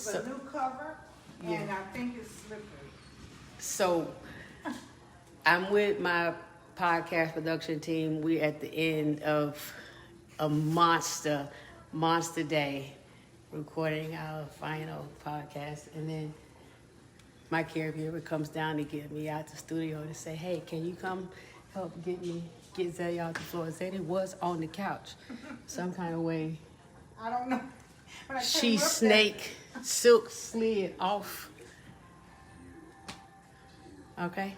is a new cover, and I think it's slippery. So I'm with my podcast production team. We're at the end of a monster day, recording our final podcast, and then my caregiver comes down to get me out the studio to say, "Hey, can you come help get Zeddy off the floor?" Zeddy was on the couch, some kind of way. I don't know. But She silk slid off. Okay,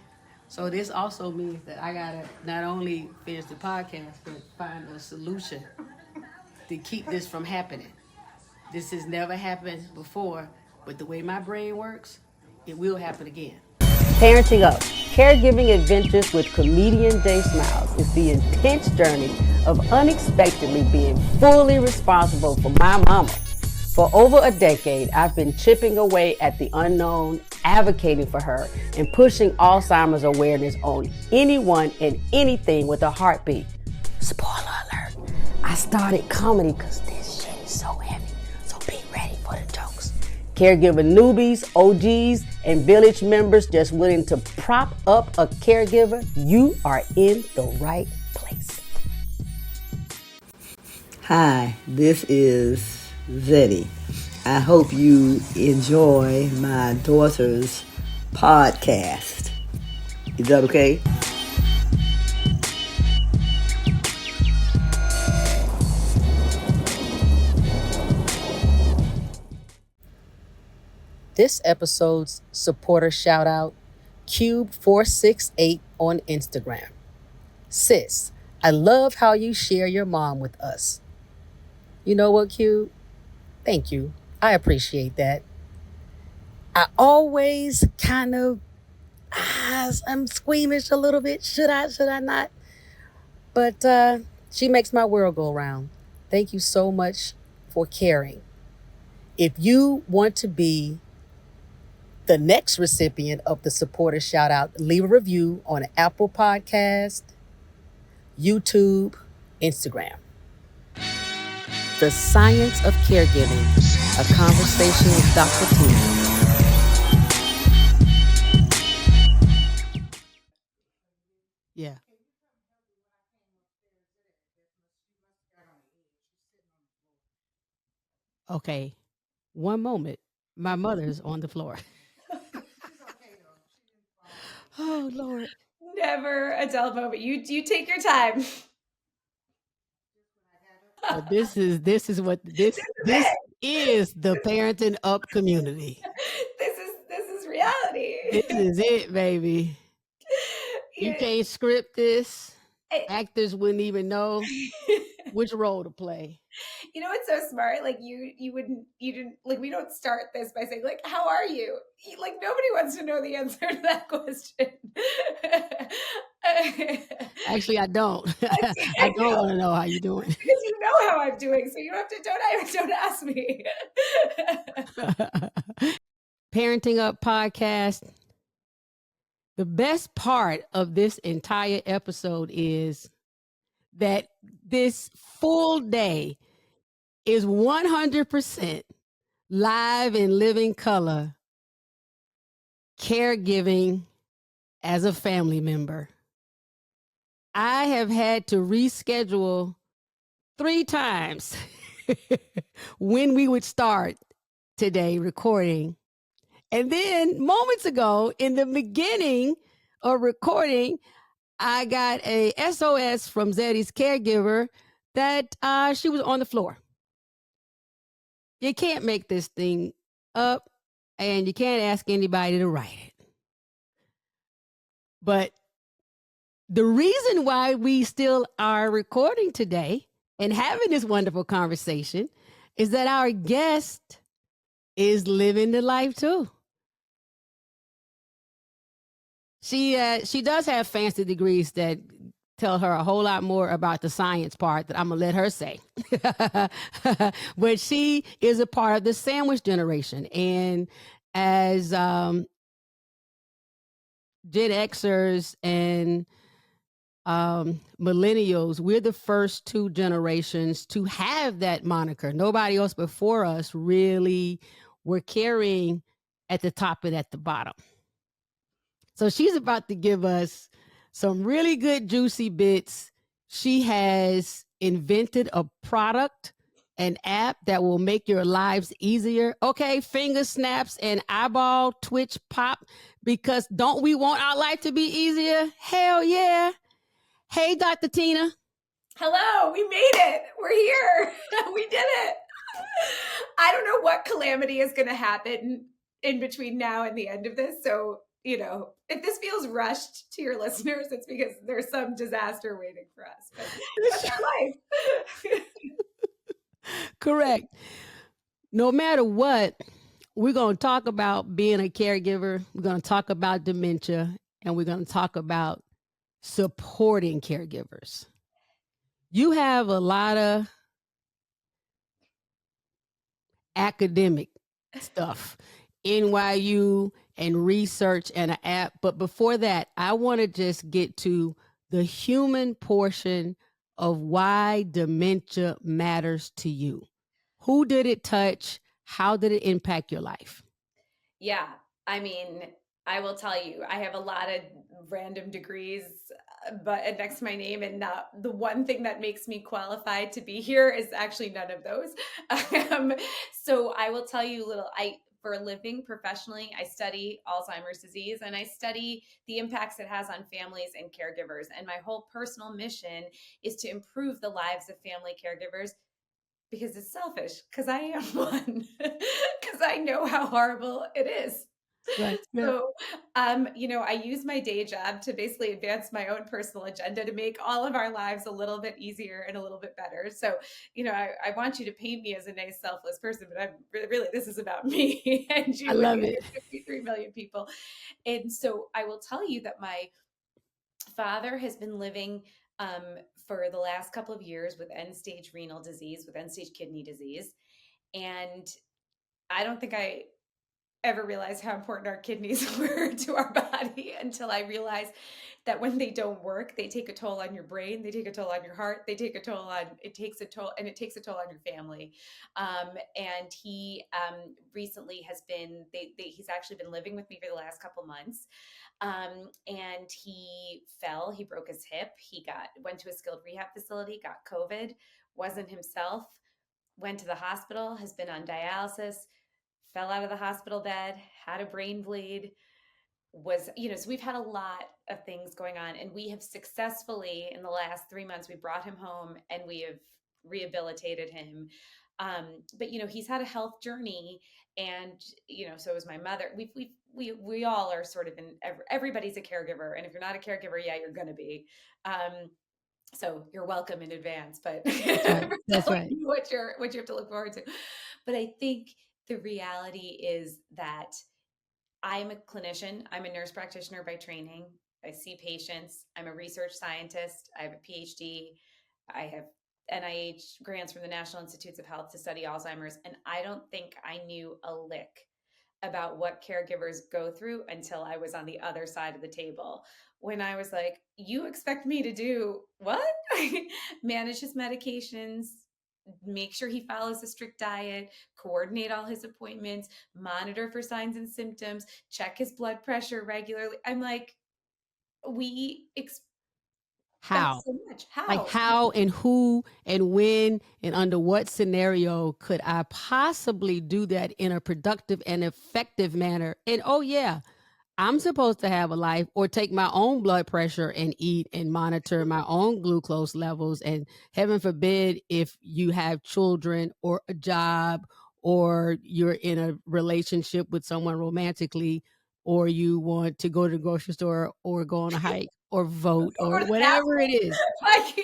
so this also means that I gotta not only finish the podcast, but find a solution to keep this from happening. This has never happened before, but the way my brain works, it will happen again. Parenting Up, Caregiving Adventures with comedian Jay Smiles is the intense journey of unexpectedly being fully responsible for my mama. For over a decade, I've been chipping away at the unknown, advocating for her, and pushing Alzheimer's awareness on anyone and anything with a heartbeat. Spoiler alert, I started comedy because this shit is so heavy, so be ready for the jokes. Caregiver newbies, OGs, and village members just willing to prop up a caregiver, you are in the right place. Hi, this is Zeddy. I hope you enjoy my daughter's podcast. Is that okay? This episode's supporter shout out, Cube468 on Instagram. Sis, I love how you share your mom with us. You know what, Cube? Thank you. I appreciate that. I always kind of, I'm squeamish a little bit. Should I not? But she makes my world go round. Thank you so much for caring. If you want to be the next recipient of the supporter shout out, leave a review on Apple Podcast, YouTube, Instagram. The Science of Caregiving, a conversation with Dr. Tina. Yeah. Okay. One moment. My mother's on the floor. Oh, Lord. Never a dull moment. You take your time. But this is the Parenting Up community. This is reality. This is it, baby. You can't script this. Actors wouldn't even know which role to play. You know what's so smart? Like you didn't like, we don't start this by saying like, how are you? Like nobody wants to know the answer to that question. Actually, I don't. I don't want to know how you're doing. Because you know how I'm doing, so you don't ask me. Parenting Up podcast. The best part of this entire episode is that this full day is 100% live in living color, caregiving as a family member. I have had to reschedule 3 times when we would start today recording. And then moments ago, in the beginning of recording, I got a SOS from Zeddy's caregiver that she was on the floor. You can't make this thing up, and you can't ask anybody to write it. But the reason why we still are recording today and having this wonderful conversation is that our guest is living the life too. She does have fancy degrees that tell her a whole lot more about the science part that I'm going to let her say. But she is a part of the sandwich generation. And as Gen Xers and millennials, we're the first 2 generations to have that moniker. Nobody else before us really we're carrying at the top and at the bottom. So she's about to give us some really good juicy bits. She has invented a product, an app that will make your lives easier. Okay, finger snaps and eyeball twitch pop, because don't we want our life to be easier? Hell yeah. Hey, Dr. Tina. Hello, we made it. We're here. We did it. I don't know what calamity is going to happen in between now and the end of this. So, if this feels rushed to your listeners, it's because there's some disaster waiting for us. But that's our life. Correct. No matter what, we're going to talk about being a caregiver. We're going to talk about dementia, and we're going to talk about supporting caregivers. You have a lot of academic stuff, NYU and research and an app. But before that, I want to just get to the human portion of why dementia matters to you. Who did it touch? How did it impact your life? Yeah, I mean, I will tell you, I have a lot of random degrees, but next to my name, and the one thing that makes me qualified to be here is actually none of those. So I will tell you for a living professionally, I study Alzheimer's disease, and I study the impacts it has on families and caregivers. And my whole personal mission is to improve the lives of family caregivers, because it's selfish, because I am one, because I know how horrible it is. Right. Yeah. So, I use my day job to basically advance my own personal agenda to make all of our lives a little bit easier and a little bit better. So, I want you to paint me as a nice, selfless person, but I'm really, this is about me and you. I love it. 53 million people. And so I will tell you that my father has been living for the last couple of years with end-stage renal disease, with end-stage kidney disease. And I don't think I ever realized how important our kidneys were to our body until I realized that when they don't work, they take a toll on your brain, they take a toll on your heart, it takes a toll on your family. And he recently has been, he's actually been living with me for the last couple months. And he fell, he broke his hip, went to a skilled rehab facility, got COVID, wasn't himself, went to the hospital, has been on dialysis, fell out of the hospital bed, had a brain bleed, so we've had a lot of things going on, and we have successfully, in the last 3 months, we brought him home and we have rehabilitated him. But he's had a health journey, and so is my mother. We all are sort of everybody's a caregiver, and if you're not a caregiver, yeah, you're gonna be. So you're welcome in advance, but That's right. what you have to look forward to. But I think the reality is that I'm a clinician. I'm a nurse practitioner by training. I see patients. I'm a research scientist. I have a PhD. I have NIH grants from the National Institutes of Health to study Alzheimer's. And I don't think I knew a lick about what caregivers go through until I was on the other side of the table, when I was like, you expect me to do what? Manage his medications, make sure he follows a strict diet, coordinate all his appointments, monitor for signs and symptoms, check his blood pressure regularly. I'm like, we expect How? so much. How? Like how and who and when and under what scenario could I possibly do that in a productive and effective manner? And oh yeah, I'm supposed to have a life, or take my own blood pressure and eat and monitor my own glucose levels. And heaven forbid, if you have children or a job, or you're in a relationship with someone romantically, or you want to go to the grocery store or go on a hike or vote or whatever it is. Like,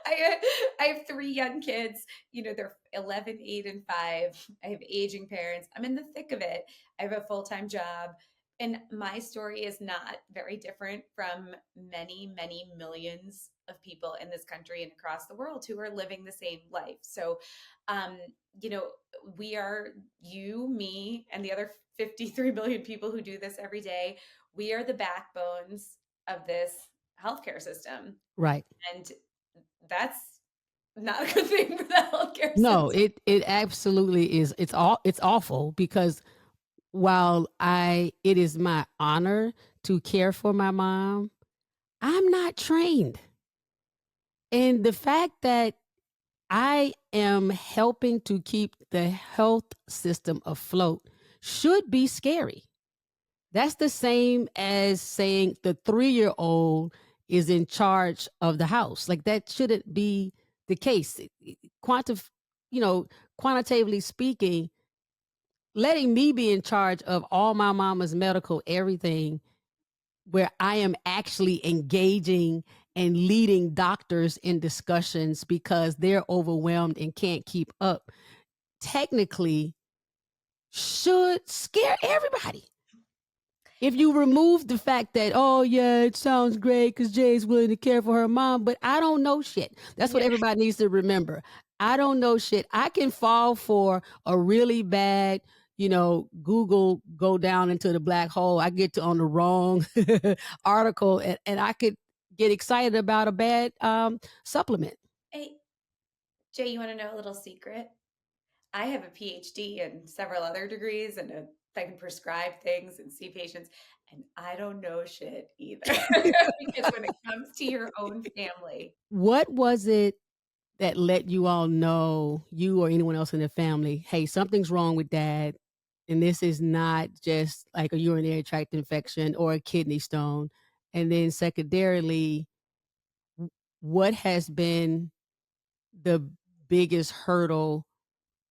I have 3 young kids, they're 11, 8, and 5. I have aging parents. I'm in the thick of it. I have a full-time job. And my story is not very different from many, many millions of people in this country and across the world who are living the same life. So, we are, you, me, and the other 53 million people who do this every day. We are the backbones of this healthcare system. Right. And that's not a good thing for the healthcare No, system. it absolutely is. It's awful because while it is my honor to care for my mom, I'm not trained. And the fact that I am helping to keep the health system afloat should be scary. That's the same as saying the 3-year-old is in charge of the house. Like that shouldn't be the case. Quantif, you know, quantitatively speaking, letting me be in charge of all my mama's medical everything, where I am actually engaging and leading doctors in discussions because they're overwhelmed and can't keep up, technically should scare everybody. If you remove the fact that, oh, yeah, it sounds great because Jay's willing to care for her mom, but I don't know shit. That's what Yeah. everybody needs to remember. I don't know shit. I can fall for a really bad, Google go down into the black hole. I get to on the wrong article and I could get excited about a bad supplement. Hey, Jay, you want to know a little secret? I have a PhD and several other degrees, and I can prescribe things and see patients, and I don't know shit either. Because when it comes to your own family, What was it that let you all know, you or anyone else in the family, hey, something's wrong with dad, and this is not just like a urinary tract infection or a kidney stone? And then secondarily, what has been the biggest hurdle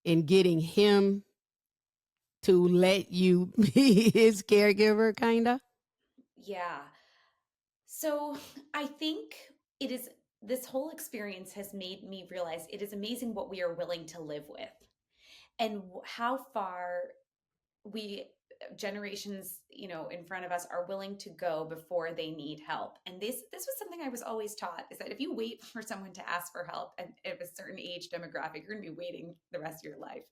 in getting him to let you be his caregiver, kinda? yeah. So I think it is this whole experience has made me realize it is amazing what we are willing to live with and how far we generations in front of us are willing to go before they need help. And this was something I was always taught, is that if you wait for someone to ask for help and at a certain age demographic, you're going to be waiting the rest of your life.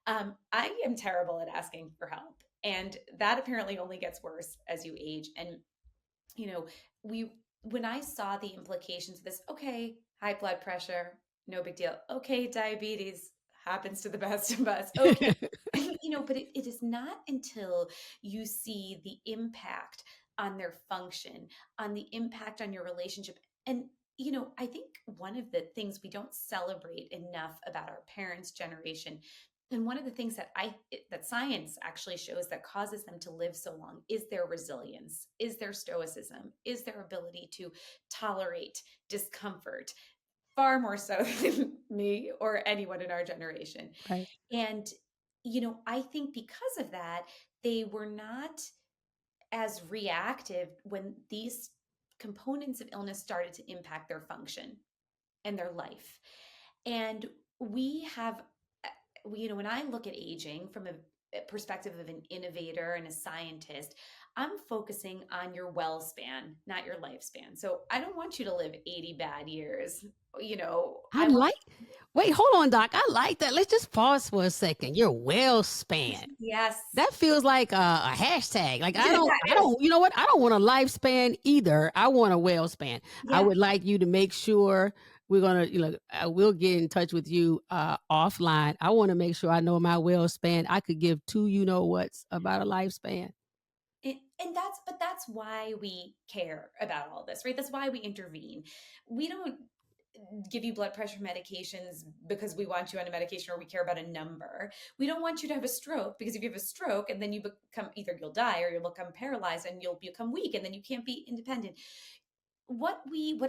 I am terrible at asking for help, and that apparently only gets worse as you age. And you know, we when I saw the implications of this, okay, high blood pressure, no big deal. Okay, diabetes happens to the best of us. Okay. But it is not until you see the impact on their function, on the impact on your relationship. And I think one of the things we don't celebrate enough about our parents' generation, and one of the things that science actually shows that causes them to live so long, is their resilience, is their stoicism, is their ability to tolerate discomfort, far more so than me or anyone in our generation. Right. And I think because of that, they were not as reactive when these components of illness started to impact their function and their life. And we have, when I look at aging from a perspective of an innovator and a scientist, I'm focusing on your well span, not your lifespan. So I don't want you to live 80 bad years. I I want, like Wait, hold on, doc. I like that. Let's just pause for a second. Your well span. yes, That feels like a hashtag. Like that I is, don't, you know what? I don't want a lifespan either. I want a well span. I yeah. would like you to make sure we're gonna, we'll get in touch with you offline. I want to make sure I know my well span. I could give two, what's about a lifespan. But that's why we care about all this, right? That's why we intervene. We don't give you blood pressure medications because we want you on a medication or we care about a number. We don't want you to have a stroke, because if you have a stroke and then you become, either you'll die or you'll become paralyzed and you'll become weak and then you can't be independent. What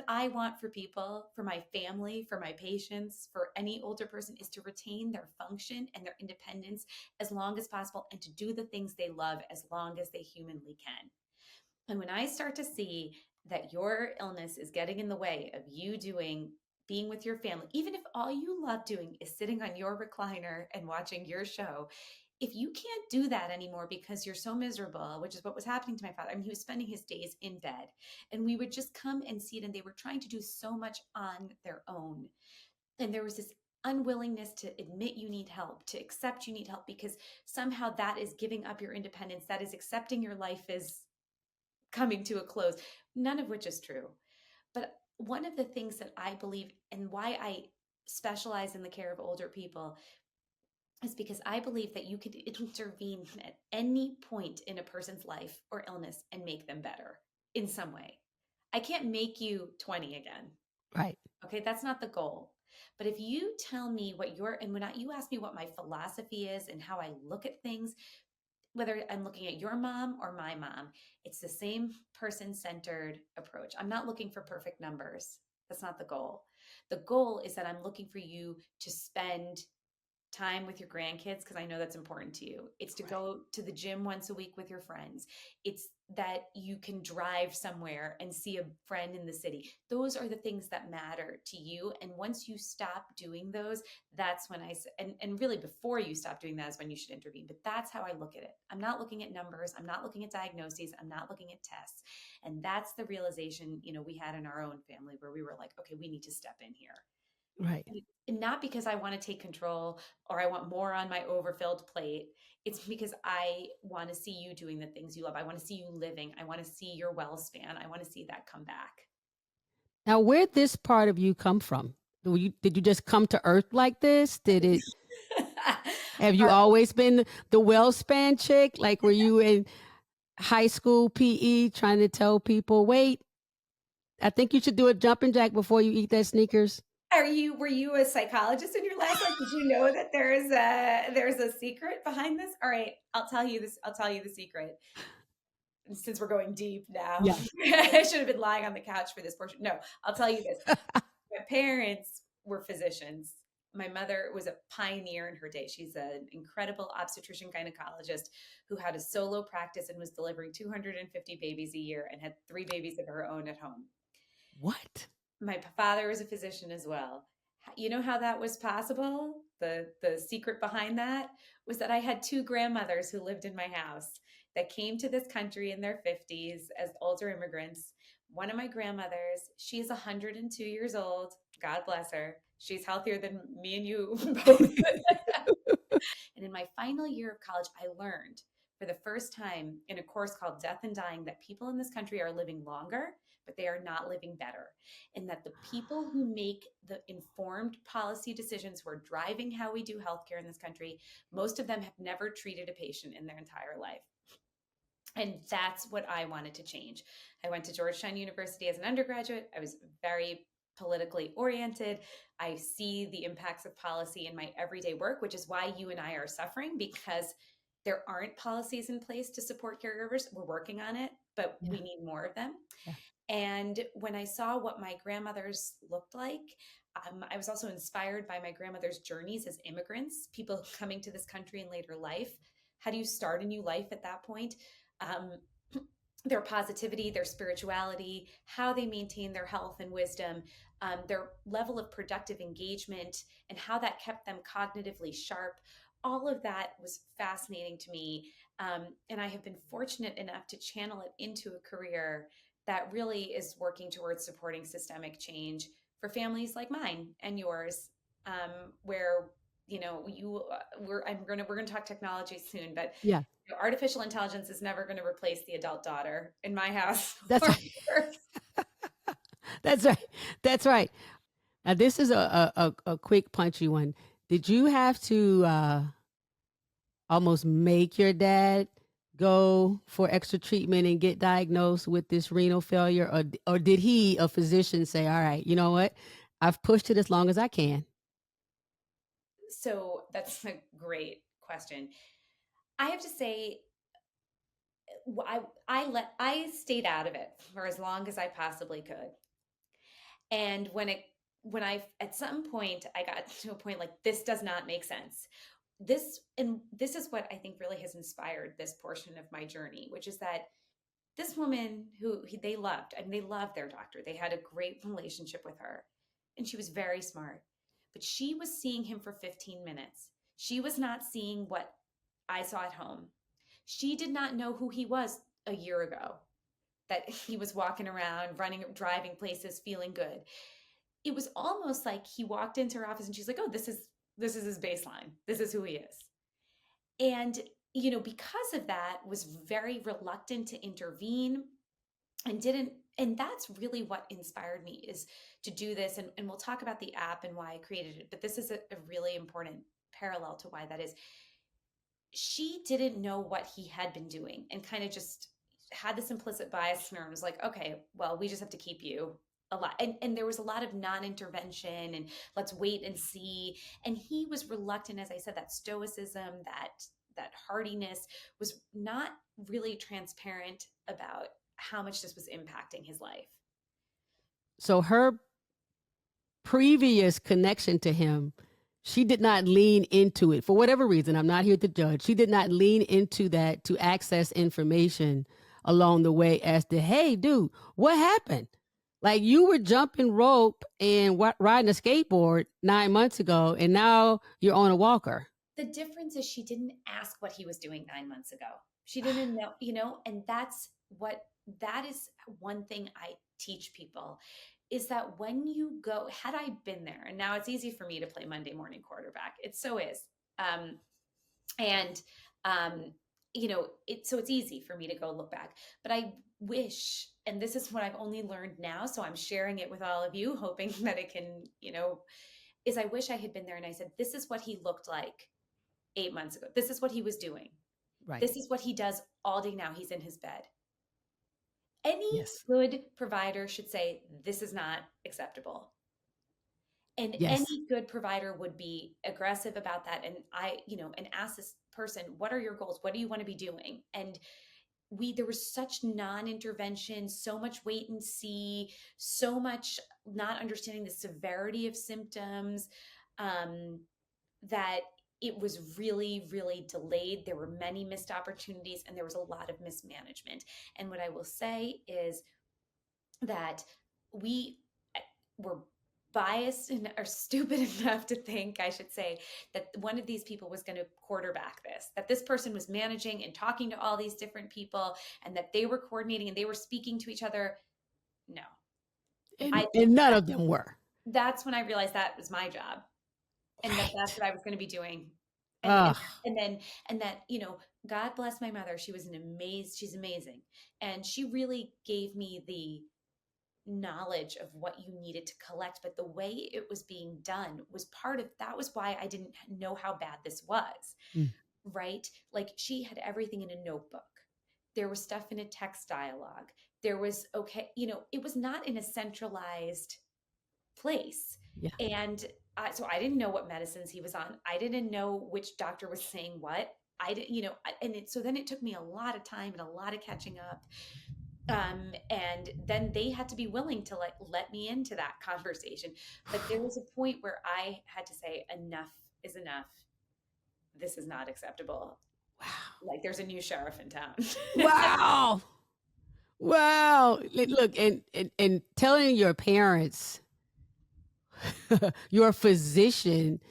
I want for people, for my family, for my patients, for any older person, is to retain their function and their independence as long as possible, and to do the things they love as long as they humanly can. And when I start to see that your illness is getting in the way of you being with your family, even if all you love doing is sitting on your recliner and watching your show, if you can't do that anymore because you're so miserable, which is what was happening to my father. I mean, he was spending his days in bed, and we would just come and see it, and they were trying to do so much on their own. And there was this unwillingness to admit you need help, to accept you need help, because somehow that is giving up your independence, that is accepting your life is coming to a close, none of which is true. But one of the things that I believe, and why I specialize in the care of older people is because I believe that you could intervene at any point in a person's life or illness and make them better in some way. I can't make you 20 again. Right. Okay, that's not the goal. But if you tell me what you ask me what my philosophy is and how I look at things, whether I'm looking at your mom or my mom, it's the same person-centered approach. I'm not looking for perfect numbers. That's not the goal. The goal is that I'm looking for you to spend time with your grandkids because I know that's important to you. It's to go to the gym once a week with your friends. It's that you can drive somewhere and see a friend in the city. Those are the things that matter to you. And once you stop doing those, that's when and really before you stop doing that is when you should intervene. But that's how I look at it. I'm not looking at numbers. I'm not looking at diagnoses. I'm not looking at tests. And that's the realization, we had in our own family where we were like, okay, we need to step in here. Right. And not because I want to take control or I want more on my overfilled plate. It's because I want to see you doing the things you love. I want to see you living. I want to see your well span. I want to see that come back. Now, where'd this part of you come from? Did you just come to Earth like this? Have you always been the well-span chick? Like, were you in high school PE trying to tell people, wait, I think you should do a jumping jack before you eat that Snickers? Were you a psychologist in your last life? Did you know that there's a secret behind this? All right, I'll tell you this. I'll tell you the secret. Since we're going deep now, Yeah. I should have been lying on the couch for this portion. No, I'll tell you this. My parents were physicians. My mother was a pioneer in her day. She's an incredible obstetrician gynecologist who had a solo practice and was delivering 250 babies a year and had 3 babies of her own at home. What? My father was a physician as well. You know how that was possible? The secret behind that was that I had 2 grandmothers who lived in my house that came to this country in their 50s as older immigrants. One of my grandmothers, she's 102 years old. God bless her. She's healthier than me and you both. And in my final year of college, I learned for the first time in a course called Death and Dying that people in this country are living longer, but they are not living better. And that the people who make the informed policy decisions who are driving how we do healthcare in this country, most of them have never treated a patient in their entire life. And that's what I wanted to change. I went to Georgetown University as an undergraduate. I was very politically oriented. I see the impacts of policy in my everyday work, which is why you and I are suffering, because there aren't policies in place to support caregivers. We're working on it, but we need more of them. Yeah. And when I saw what my grandmothers looked like, I was also inspired by my grandmother's journeys as immigrants, people coming to this country in later life. How do you start a new life at that point? Their positivity, their spirituality, how they maintain their health and wisdom, their level of productive engagement, and how that kept them cognitively sharp. All of that was fascinating to me. And I have been fortunate enough to channel it into a career that really is working towards supporting systemic change for families like mine and yours, where we're going to talk technology soon, but Yeah. Artificial intelligence is never going to replace the adult daughter in my house. That's right. That's right. That's right. Now, this is a quick punchy one. Did you have to almost make your dad go for extra treatment and get diagnosed with this renal failure? Or did he, a physician, say, all right, you know what? I've pushed it as long as I can. So that's a great question. I have to say, I stayed out of it for as long as I possibly could. And when I at some point I got to a point like, this does not make sense. This is what I think really has inspired this portion of my journey, which is that this woman who they loved, and they loved their doctor. They had a great relationship with her, and she was very smart. But she was seeing him for 15 minutes. She was not seeing what I saw at home. She did not know who he was a year ago, that he was walking around, running, driving places, feeling good. It was almost like he walked into her office and she's like, oh, this is his baseline. This is who he is. And, because of that, was very reluctant to intervene and didn't And that's really what inspired me, is to do this. And we'll talk about the app and why I created it. But this is a really important parallel to why that is. She didn't know what he had been doing and kind of just had this implicit bias in her and was like, okay, well, we just have to keep you alive. And there was a lot of non-intervention and let's wait and see. And he was reluctant, as I said, that stoicism, that hardiness, was not really transparent about how much this was impacting his life. So her previous connection to him, she did not lean into it for whatever reason. I'm not here to judge. She did not lean into that to access information along the way as to, hey, dude, what happened? Like, you were jumping rope and riding a skateboard 9 months ago, and now you're on a walker. The difference is she didn't ask what he was doing 9 months ago. She didn't know, and that is one thing I teach people, is that when you go, had I been there, and now it's easy for me to play Monday morning quarterback. It so is. So it's easy for me to go look back, but I wish, and this is what I've only learned now, so I'm sharing it with all of you, hoping that it can, is I wish I had been there and I said, this is what he looked like 8 months ago. This is what he was doing. Right. This is what he does all day now. He's in his bed. Any Yes. good provider should say, this is not acceptable. And Yes. any good provider would be aggressive about that. And and ask this person, what are your goals? What do you want to be doing? And there was such non-intervention, so much wait and see, so much not understanding the severity of symptoms, that it was really, really delayed. There were many missed opportunities and there was a lot of mismanagement. And what I will say is that we were biased and are stupid enough to think, I should say, that one of these people was going to quarterback this, that this person was managing and talking to all these different people and that they were coordinating and they were speaking to each other. No. And none of them were. That's when I realized that was my job. And that's what I was going to be doing. And that, God bless my mother. She was she's amazing. And she really gave me the knowledge of what you needed to collect. But the way it was being done was that was why I didn't know how bad this was. Right? Like, she had everything in a notebook. There was stuff in a text dialogue. There was, it was not in a centralized place. Yeah. And so I didn't know what medicines he was on. I didn't know which doctor was saying what. I didn't, so then it took me a lot of time and a lot of catching up. And then they had to be willing to let me into that conversation. But there was a point where I had to say, enough is enough. This is not acceptable. Wow. Like, there's a new sheriff in town. Wow. Wow. Look, and telling your parents, your physician,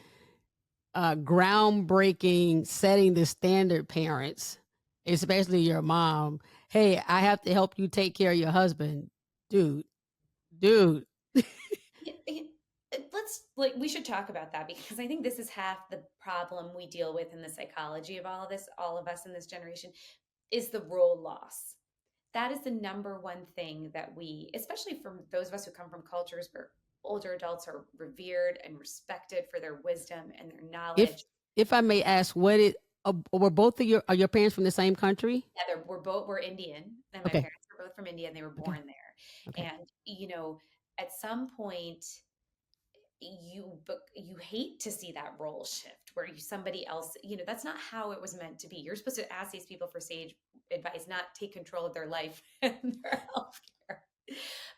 groundbreaking, setting the standard parents, especially your mom, hey, I have to help you take care of your husband. Dude. We should talk about that, because I think this is half the problem we deal with in the psychology of all of this, all of us in this generation, is the role loss. That is the number one thing that we, especially from those of us who come from cultures where older adults are revered and respected for their wisdom and their knowledge. If I may ask, were both of your parents from the same country? Yeah, we're Indian, and my parents were both from India, and they were born there. Okay. And at some point, you hate to see that role shift where somebody else, that's not how it was meant to be. You're supposed to ask these people for sage advice, not take control of their life and their healthcare.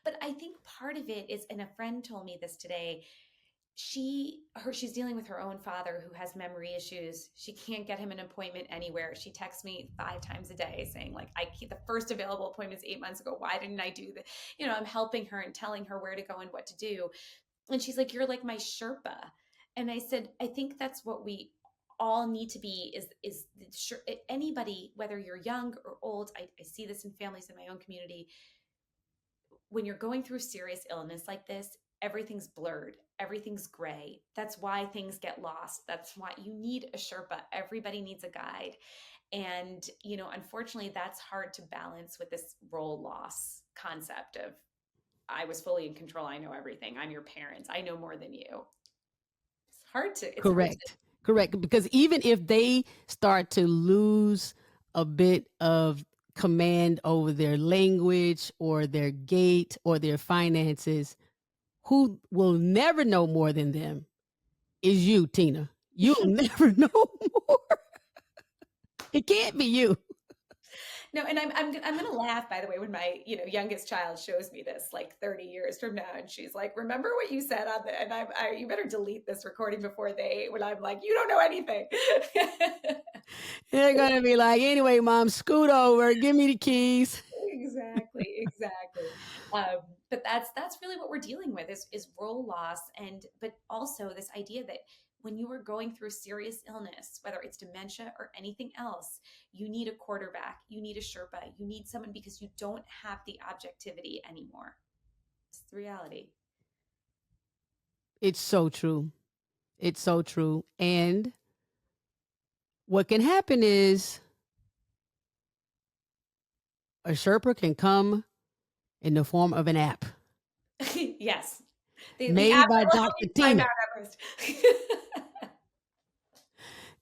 But I think part of it is, and a friend told me this today, she's dealing with her own father who has memory issues. She can't get him an appointment anywhere. She texts me 5 times a day saying, like, the first available appointment is 8 months ago. Why didn't I do that? I'm helping her and telling her where to go and what to do. And she's like, you're like my Sherpa. And I said, I think that's what we all need to be, is anybody, whether you're young or old. I see this in families in my own community. When you're going through serious illness like this, everything's blurred, everything's gray. That's why things get lost. That's why you need a Sherpa. Everybody needs a guide. And, unfortunately, that's hard to balance with this role loss concept of I was fully in control. I know everything. I'm your parents. I know more than you. It's hard to, Correct. Because even if they start to lose a bit of command over their language or their gait or their finances, who will never know more than them is you, Tina. You'll never know more. It can't be you. no, and I'm going to laugh, by the way, when my, youngest child shows me this like 30 years from now. And she's like, remember what you said on the, and you better delete this recording when I'm like, you don't know anything. They're going to be like, anyway, mom, scoot over, give me the keys. Exactly. But that's really what we're dealing with is role loss. But also this idea that when you are going through serious illness, whether it's dementia or anything else, you need a quarterback, you need a Sherpa, you need someone because you don't have the objectivity anymore. It's the reality. It's so true. It's so true. And what can happen is a Sherpa can come in the form of an app. Yes. The Made app by that will help Dr. you climb Tina. Mount Everest.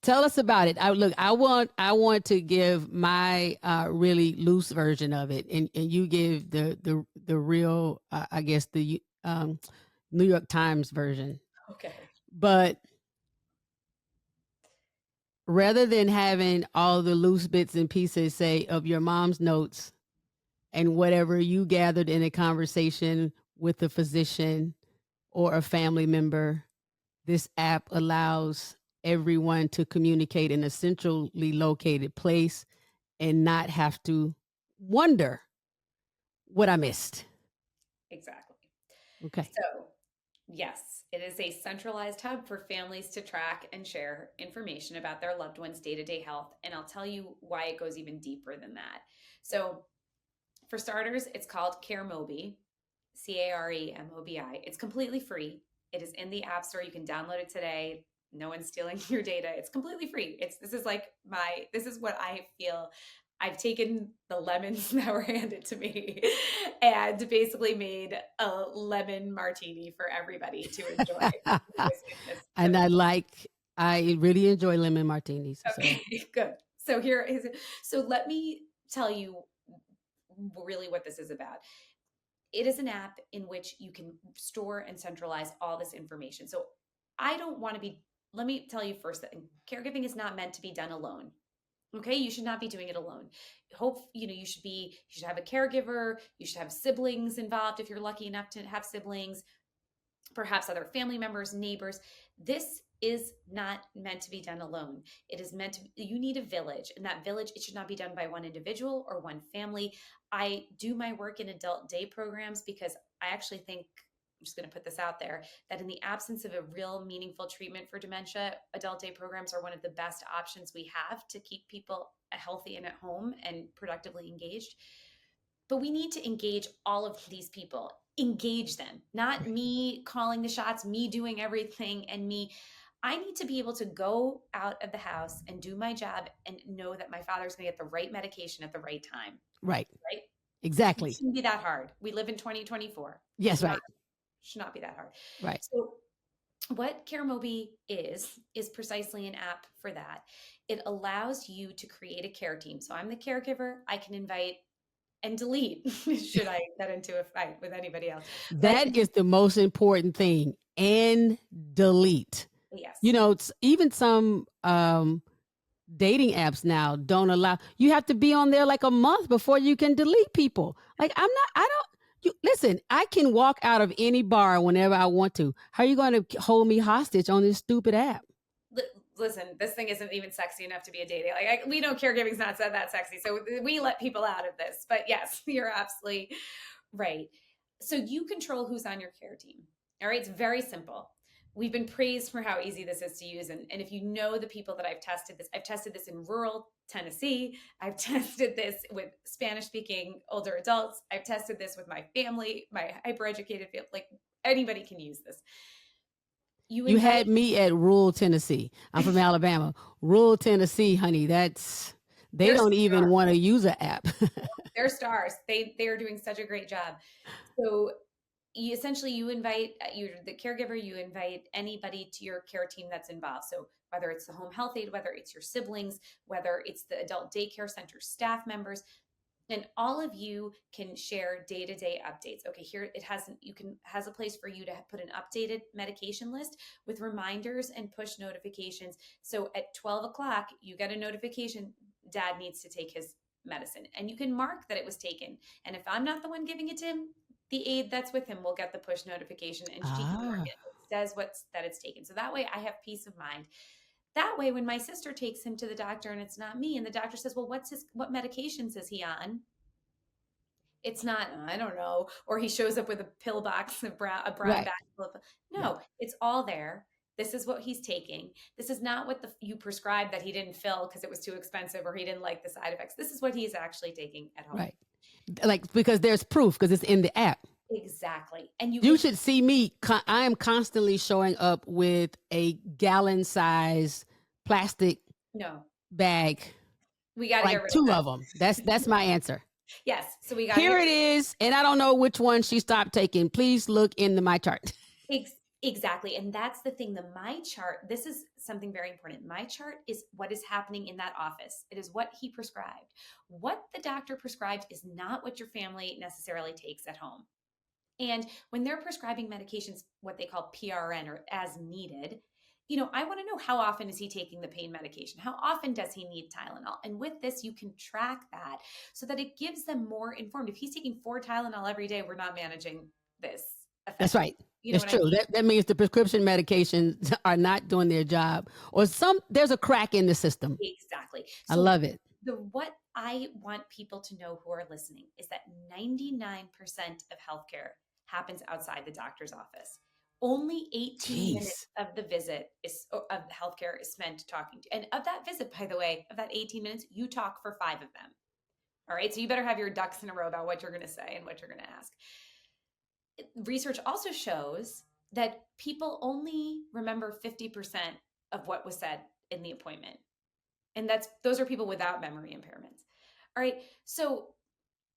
Tell us about it. I want to give my really loose version of it, and you give the real, I guess the New York Times version. Okay. But rather than having all the loose bits and pieces, say, of your mom's notes and whatever you gathered in a conversation with a physician or a family member, this app allows everyone to communicate in a centrally located place and not have to wonder what I missed. Exactly. Okay. So, yes, it is a centralized hub for families to track and share information about their loved ones' day-to-day health. And I'll tell you why it goes even deeper than that. So, for starters, it's called CareMobi, CareMobi. It's completely free. It is in the App Store. You can download it today. No one's stealing your data. It's completely free. This is what I feel. I've taken the lemons that were handed to me and basically made a lemon martini for everybody to enjoy. And I really enjoy lemon martinis. Okay, good. So let me tell you really what this is about. It is an app in which you can store and centralize all this information. So let me tell you first that caregiving is not meant to be done alone. Okay, you should not be doing it alone. You should have a caregiver, you should have siblings involved if you're lucky enough to have siblings, perhaps other family members, neighbors. This is not meant to be done alone. You need a village, and that village, it should not be done by one individual or one family. I do my work in adult day programs because I actually think, I'm just going to put this out there, that in the absence of a real meaningful treatment for dementia, adult day programs are one of the best options we have to keep people healthy and at home and productively engaged. But we need to engage all of these people, engage them, not me calling the shots, me doing everything, I need to be able to go out of the house and do my job and know that my father's going to get the right medication at the right time. Right. Right? Exactly. It shouldn't be that hard. We live in 2024. Yes, right. Should not be that hard. Right. So what CareMobi is precisely an app for that. It allows you to create a care team. So I'm the caregiver. I can invite and delete should I get into a fight with anybody else. That is the most important thing. And delete. Yes. Even some dating apps now don't allow, you have to be on there like a month before you can delete people. Like listen, I can walk out of any bar whenever I want to. How are you going to hold me hostage on this stupid app? Listen, this thing isn't even sexy enough to be a dating. We know caregiving's not that sexy, so we let people out of this. But yes, you're absolutely right. So you control who's on your care team. All right, it's very simple. We've been praised for how easy this is to use. And if you know the people that I've tested this in rural Tennessee. I've tested this with Spanish-speaking older adults. I've tested this with my family, my hyper-educated family. anybody can use this. You invite had me at rural Tennessee. I'm from Alabama. Rural Tennessee, honey, they They're don't even want to use an app. they're stars. They are doing such a great job. So you essentially you invite the caregiver, you invite anybody to your care team that's involved. So whether it's the home health aide, whether it's your siblings, whether it's the adult daycare center staff members, and all of you can share day-to-day updates. Okay, here it has a place for you to put an updated medication list with reminders and push notifications. So at 12 o'clock, you get a notification, dad needs to take his medicine, and you can mark that it was taken. And if I'm not the one giving it to him, the aide that's with him will get the push notification, and she can mark it. It says that it's taken. So that way I have peace of mind. That way, when my sister takes him to the doctor and it's not me, and the doctor says, well, what medications is he on? It's not, I don't know. Or he shows up with a pill box, a brown Right. bag full of, no, it's all there. This is what he's taking. This is not what you prescribed that he didn't fill because it was too expensive or he didn't like the side effects. This is what he's actually taking at home. Right. Like, because there's proof, because it's in the app. Exactly. And you should see me. I am constantly showing up with a gallon size plastic bag. We got to like get rid two of of them. That's my answer. Yes. So we got here it is. And I don't know which one she stopped taking. Please look in my chart. Exactly. And that's the thing. The my chart, this is something very important. My chart is what is happening in that office. It is what he prescribed. What the doctor prescribed is not what your family necessarily takes at home. And when they're prescribing medications, what they call PRN or as needed, I want to know how often is he taking the pain medication? How often does he need Tylenol? And with this, you can track that so that it gives them more informed. If he's taking 4 Tylenol every day, we're not managing this effect. That's right. It's true. I mean? That means the prescription medications are not doing their job, or there's a crack in the system. Exactly. So I love it. What I want people to know who are listening is that 99% of healthcare happens outside the doctor's office. Only 18 minutes of the visit of healthcare is spent talking to. And of that visit, by the way, of that 18 minutes, you talk for 5 of them. All right. So you better have your ducks in a row about what you're going to say and what you're going to ask. Research also shows that people only remember 50% of what was said in the appointment. And those are people without memory impairments. All right. So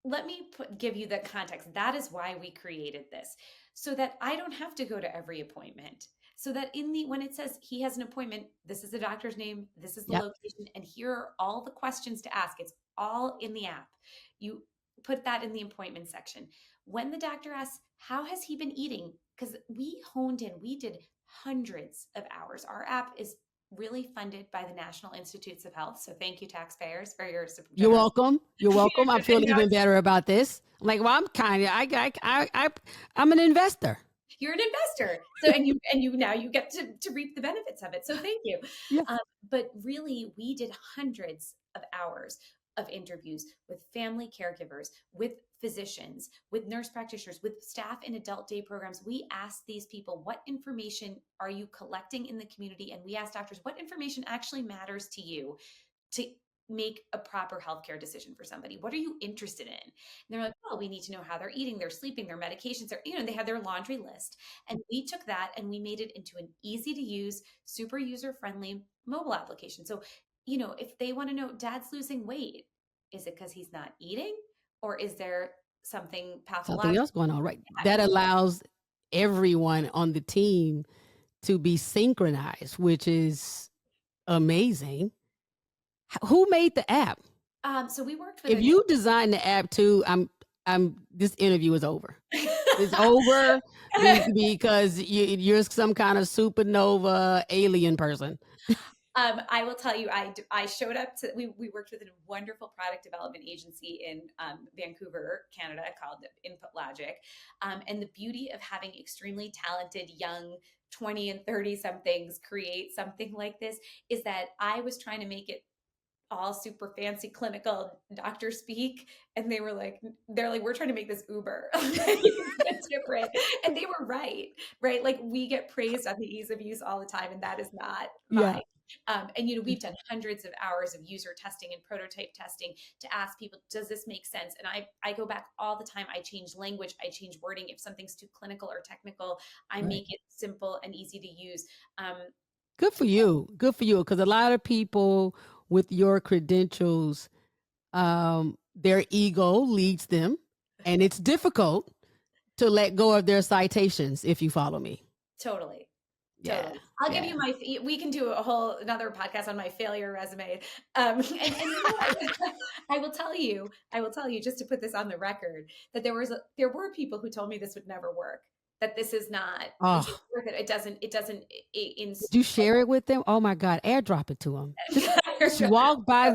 let me give you the context. That is why we created this, so that I don't have to go to every appointment. So that when it says he has an appointment, this is the doctor's name, this is the location, and here are all the questions to ask. It's all in the app. You put that in the appointment section. When the doctor asks, how has he been eating? Because we did hundreds of hours. Our app is really funded by the National Institutes of Health. So thank you, taxpayers, for your support. You're welcome. You're welcome. I feel even better about this. I'm like, well, I'm an investor. You're an investor. So, and you now you get to reap the benefits of it. So thank you. Yeah. But really, we did hundreds of hours of interviews with family caregivers, with physicians, with nurse practitioners, with staff in adult day programs. We asked these people, what information are you collecting in the community? And we asked doctors, what information actually matters to you to make a proper healthcare decision for somebody? What are you interested in? And they're like, well, we need to know how they're eating, they're sleeping, their medications, they have their laundry list. And we took that and we made it into an easy to use, super user-friendly mobile application. So, if they want to know, dad's losing weight, is it because he's not eating? Or is there something pathological? Something else going on, right? That allows everyone on the team to be synchronized, which is amazing. Who made the app? So we worked with. If you designed the app too, this interview is over. It's over because you're some kind of supernova alien person. I will tell you, I showed up to, we worked with a wonderful product development agency in Vancouver, Canada, called Input Logic. And the beauty of having extremely talented young 20 and 30 somethings create something like this is that I was trying to make it all super fancy clinical doctor speak. And they're like, we're trying to make this Uber. It's different. And they were right? Like we get praised on the ease of use all the time. And that is not And we've done hundreds of hours of user testing and prototype testing to ask people, does this make sense? And I go back all the time. I change language, I change wording. If something's too clinical or technical, I Right. make it simple and easy to use. Good for you. Good for you. Because a lot of people with your credentials, their ego leads them, and it's difficult to let go of their citations, if you follow me. Totally. Yeah. Totally. I'll give you we can do another podcast on my failure resume. And I will tell you, just to put this on the record, that there were people who told me this would never work, that this is not Oh, worth it. It doesn't did you share it with them? Oh my God, airdrop it to them. Just walk by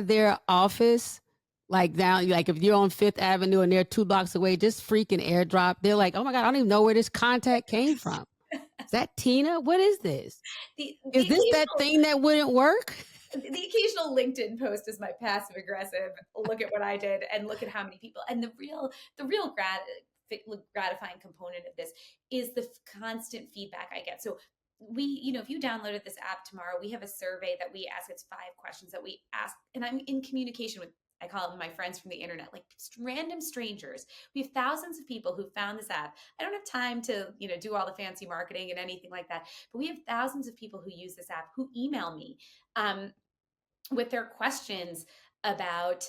their office, like down, like if you're on Fifth Avenue and they're 2 blocks away, just freaking airdrop. They're like, oh my God, I don't even know where this contact came from. Is that Tina? What is this? Is this that thing that wouldn't work? The occasional LinkedIn post is my passive aggressive. Look at what I did and look at how many people. And the real gratifying component of this is the constant feedback I get. So if you downloaded this app tomorrow, we have a survey that we ask. It's 5 questions that we ask, and I'm in communication with, I call them my friends from the internet, like random strangers. We have thousands of people who found this app. I don't have time to, do all the fancy marketing and anything like that, but we have thousands of people who use this app who email me with their questions about,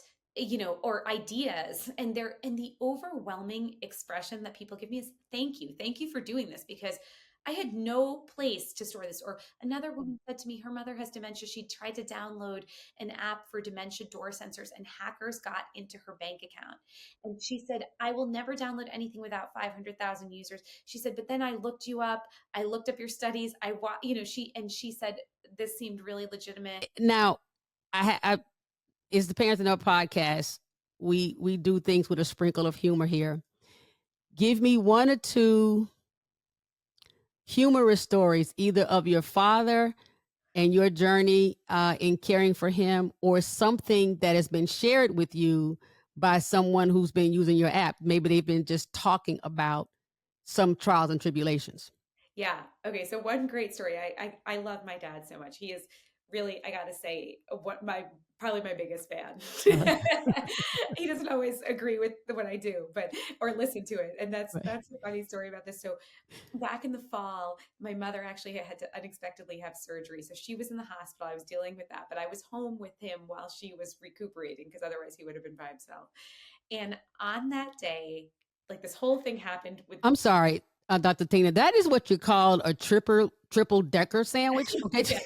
or ideas, and the overwhelming expression that people give me is thank you for doing this, because I had no place to store this. Or another woman said to me, her mother has dementia. She tried to download an app for dementia door sensors, and hackers got into her bank account. And she said, I will never download anything without 500,000 users. She said, but then I looked you up. I looked up your studies. She said, this seemed really legitimate. Now, I it's the Parents Know podcast. We do things with a sprinkle of humor here. Give me 1 or 2 humorous stories, either of your father and your journey in caring for him, or something that has been shared with you by someone who's been using your app. Maybe they've been just talking about some trials and tribulations. Yeah. Okay. So one great story. I love my dad so much. He is really, I gotta say, probably my biggest fan. He doesn't always agree with what I do, or listen to it. And that's a funny story about this. So back in the fall, my mother actually had to unexpectedly have surgery. So she was in the hospital. I was dealing with that, but I was home with him while she was recuperating, because otherwise he would have been by himself. And on that day, like, this whole thing happened with. I'm sorry, Dr. Tina, that is what you call a triple decker sandwich. Okay.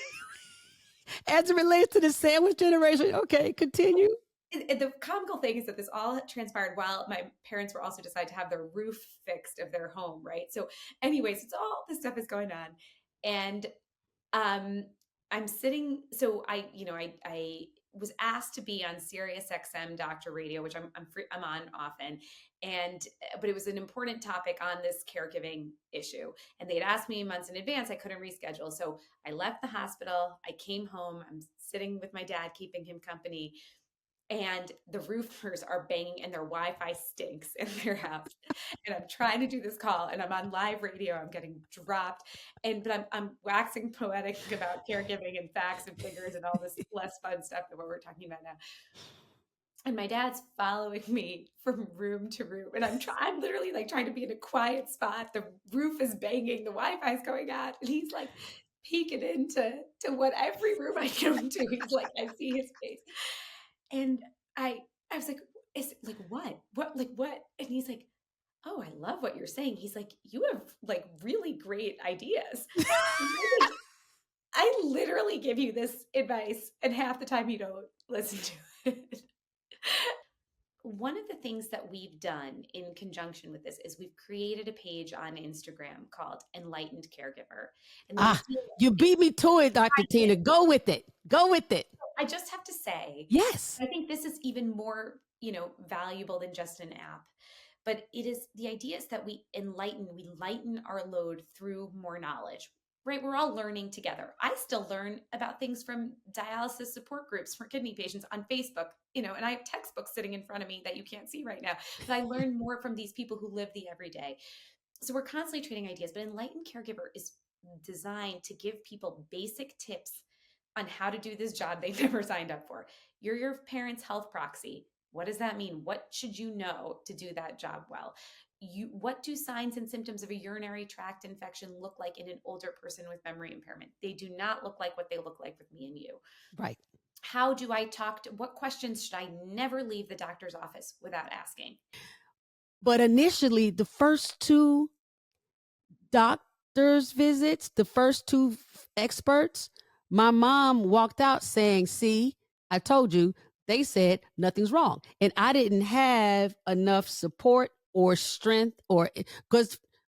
As it relates to the sandwich generation. Okay, continue. The comical thing is that this all transpired while my parents were also deciding to have their roof fixed of their home, right? So anyways, it's all this stuff is going on. And I'm sitting, so I was asked to be on Sirius XM Doctor Radio, which I'm on often. But it was an important topic on this caregiving issue. And they had asked me months in advance. I couldn't reschedule. So I left the hospital. I came home. I'm sitting with my dad, keeping him company. And the roofers are banging, and their Wi-Fi stinks in their house. And I'm trying to do this call, and I'm on live radio. I'm getting dropped, but I'm waxing poetic about caregiving and facts and figures and all this less fun stuff than what we're talking about now. And my dad's following me from room to room, and I'm literally like trying to be in a quiet spot. The roof is banging, the Wi-Fi is going out, and he's like peeking into what every room I go into. He's like, I see his face. And I was like, is like, what? And he's like, oh, I love what you're saying. He's like, you have like really great ideas. I literally give you this advice, and half the time you don't listen to it. One of the things that we've done in conjunction with this is we've created a page on Instagram called Enlightened Caregiver. And you beat me to it, Dr. Tina. Go with it. I just have to say, yes, I think this is even more, valuable than just an app. But it is, the idea is that we lighten our load through more knowledge, right? We're all learning together. I still learn about things from dialysis support groups for kidney patients on Facebook, and I have textbooks sitting in front of me that you can't see right now. But I learn more from these people who live the everyday. So we're constantly trading ideas, but Enlightened Caregiver is designed to give people basic tips on how to do this job they've never signed up for. You're your parents' health proxy. What does that mean? What should you know to do that job well? What do signs and symptoms of a urinary tract infection look like in an older person with memory impairment? They do not look like what they look like with me and you. Right. How do I talk to, what questions should I never leave the doctor's office without asking? But initially, the first two doctor's visits, the first two experts, my mom walked out saying, see, I told you, they said nothing's wrong. And I didn't have enough support or strength or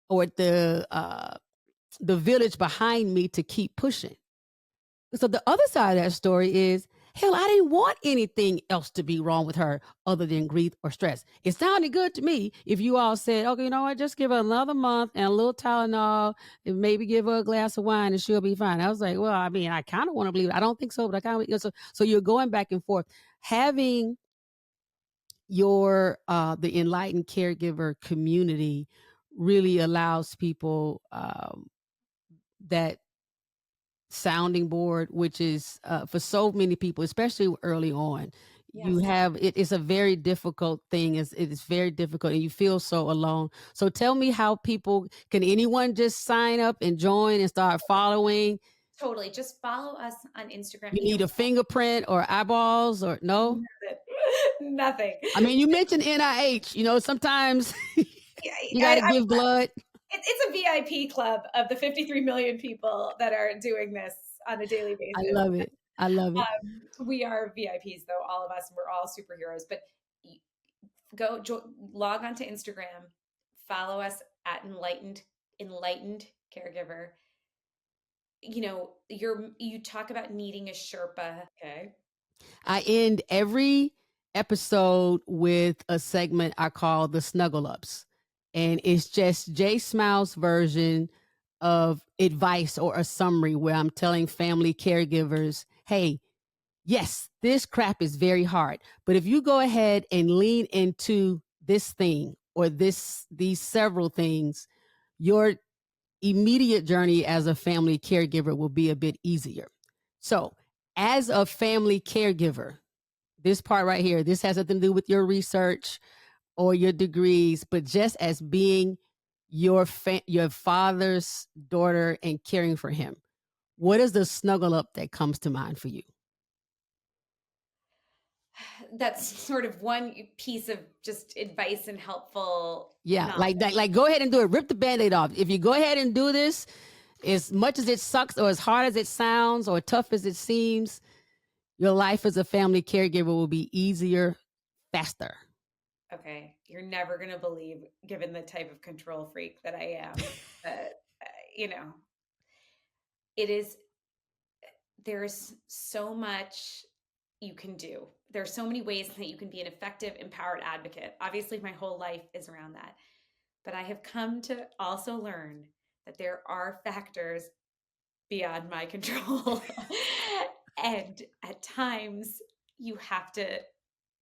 the village behind me to keep pushing. So the other side of that story is, hell, I didn't want anything else to be wrong with her other than grief or stress. It sounded good to me if you all said, okay, you know what, just give her another month and a little Tylenol and maybe give her a glass of wine and she'll be fine. I was like, well, I mean, I kind of want to believe it. I don't think so, but I kind of, so you're going back and forth. Having your, the enlightened caregiver community really allows people that sounding board, which is for so many people, especially early on. Yes. You have it's a very difficult thing. It is very difficult and you feel so alone. So tell me how people, can anyone just sign up and join and start following? Totally. Just follow us on Instagram. You need a fingerprint or eyeballs or no? Nothing. I mean, you mentioned NIH, sometimes you got to give blood. It's a VIP club of the 53 million people that are doing this on a daily basis. I love it. I love it. We are VIPs though, all of us. We're all superheroes. But log on to Instagram, follow us at enlightened caregiver. You talk about needing a Sherpa. Okay. I end every episode with a segment I call the Snuggle Ups. And it's just Jay Smile's version of advice or a summary where I'm telling family caregivers, hey, yes, this crap is very hard. But if you go ahead and lean into this thing or these several things, your immediate journey as a family caregiver will be a bit easier. So as a family caregiver, this part right here, this has nothing to do with your research or your degrees, but just as being your father's daughter and caring for him. What is the snuggle up that comes to mind for you? That's sort of one piece of just advice and helpful. Yeah, knowledge. like go ahead and do it. Rip the Band-Aid off. If you go ahead and do this, as much as it sucks or as hard as it sounds or tough as it seems, your life as a family caregiver will be easier, faster. Okay, you're never going to believe, given the type of control freak that I am, that, there's so much you can do. There's so many ways that you can be an effective, empowered advocate. Obviously, my whole life is around that. But I have come to also learn that there are factors beyond my control. And at times, you have to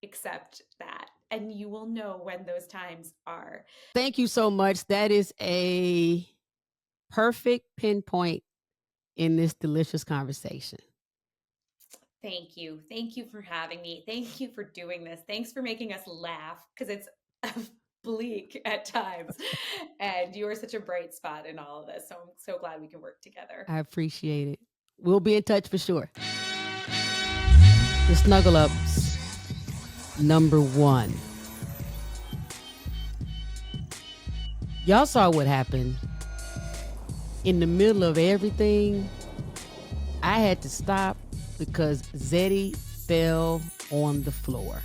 accept that. And you will know when those times are. Thank you so much. That is a perfect pinpoint in this delicious conversation. Thank you. Thank you for having me. Thank you for doing this. Thanks for making us laugh because it's bleak at times. And you are such a bright spot in all of this. So I'm so glad we can work together. I appreciate it. We'll be in touch for sure. The Snuggle Ups, number 1. Y'all saw what happened. In the middle of everything, I had to stop because Zeddy fell on the floor.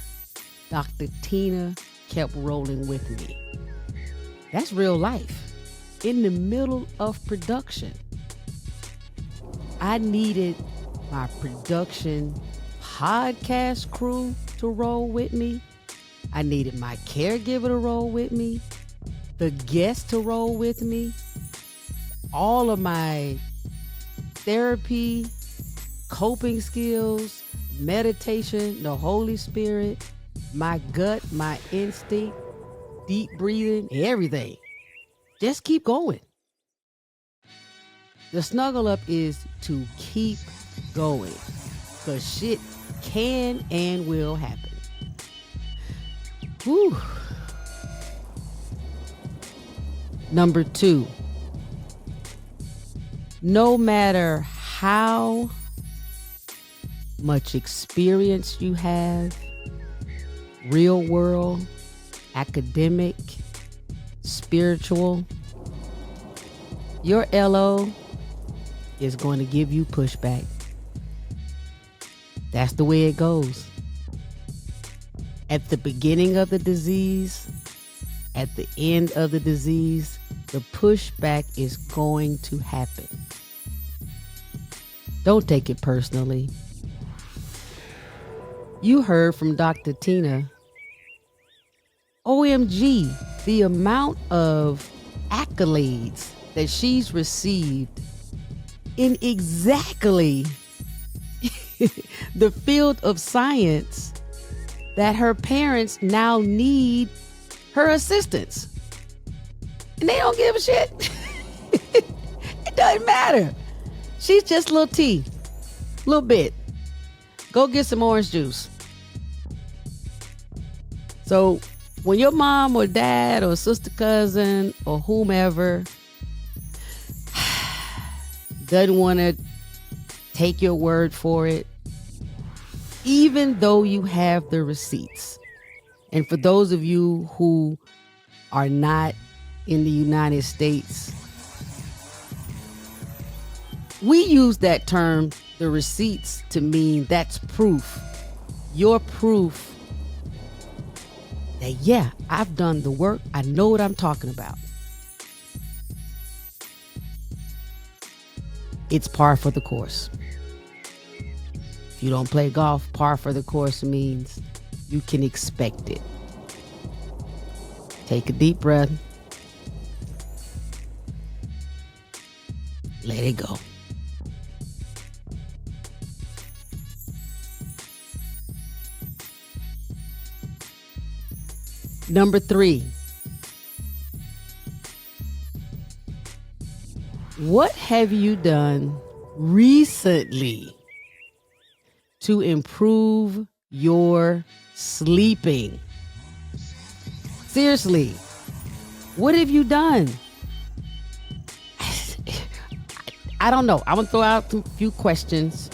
Dr. Tina kept rolling with me. That's real life. In the middle of production, I needed my production podcast crew to roll with me. I needed my caregiver to roll with me, the guest to roll with me, all of my therapy, coping skills, meditation, the Holy Spirit, my gut, my instinct, deep breathing, everything. Just keep going. The snuggle up is to keep going, because shit can and will happen. Whew. Number 2, no matter how much experience you have, real world, academic, spiritual, your LO is going to give you pushback. That's the way it goes. At the beginning of the disease, at the end of the disease, the pushback is going to happen. Don't take it personally. You heard from Dr. Tina. OMG, the amount of accolades that she's received in exactly the field of science that her parents now need her assistance. And they don't give a shit. It doesn't matter. She's just a little tea, a little bit. Go get some orange juice. So when your mom or dad or sister, cousin or whomever doesn't want to take your word for it, even though you have the receipts. And for those of you who are not in the United States, we use that term, the receipts, to mean that's proof. Your proof that, yeah, I've done the work. I know what I'm talking about. It's par for the course. If you don't play golf, par for the course means you can expect it. Take a deep breath. Let it go. Number 3. What have you done recently to improve your sleeping? Seriously, what have you done? I don't know. I'm going to throw out a few questions.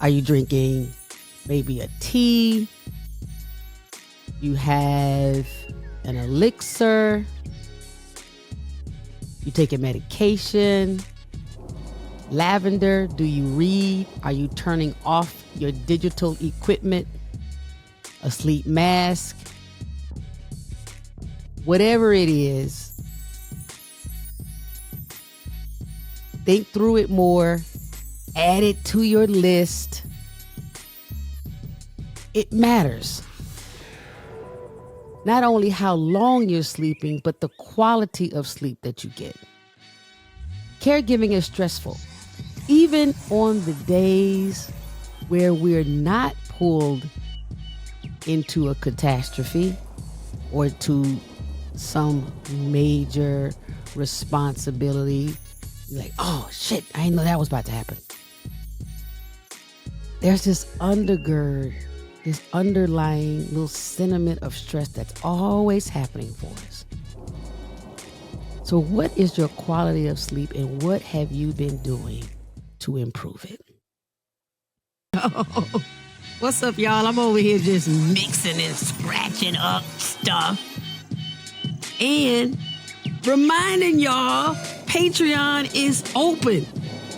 Are you drinking maybe a tea? You have an elixir? You take a medication? Lavender? Do you read? Are you turning off your digital equipment? A sleep mask? Whatever it is, think through it more. Add it to your list. It matters. Not only how long you're sleeping, but the quality of sleep that you get. Caregiving is stressful. Even on the days where we're not pulled into a catastrophe or to some major responsibility, you're like, oh shit, I didn't know that was about to happen. There's this underlying little sentiment of stress that's always happening for us. So what is your quality of sleep and what have you been doing to improve it? Oh, what's up, y'all? I'm over here just mixing and scratching up stuff and reminding y'all Patreon is open.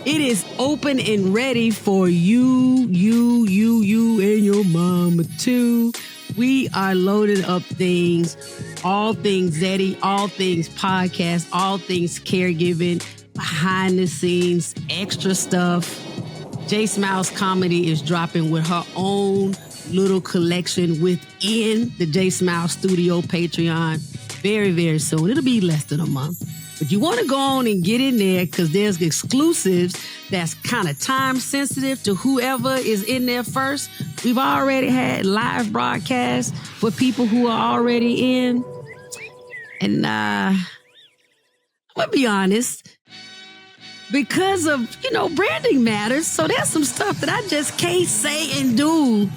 It is open and ready for you and your mama too. We are loading up things, all things Zeddy, all things podcast, all things caregiving, behind the scenes, extra stuff. J Smiles Comedy is dropping with her own little collection within the J Smiles Studio Patreon very, very soon. It'll be less than a month. But you want to go on and get in there because there's exclusives that's kind of time sensitive to whoever is in there first. We've already had live broadcasts for people who are already in. And I'm going to be honest, because of, branding matters. So there's some stuff that I just can't say and do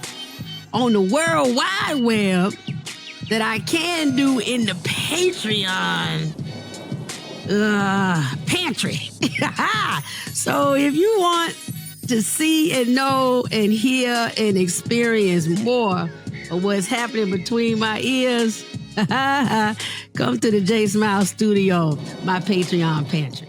on the World Wide Web that I can do in the Patreon pantry. So if you want to see and know and hear and experience more of what's happening between my ears, come to the J Smile Studio, my Patreon pantry.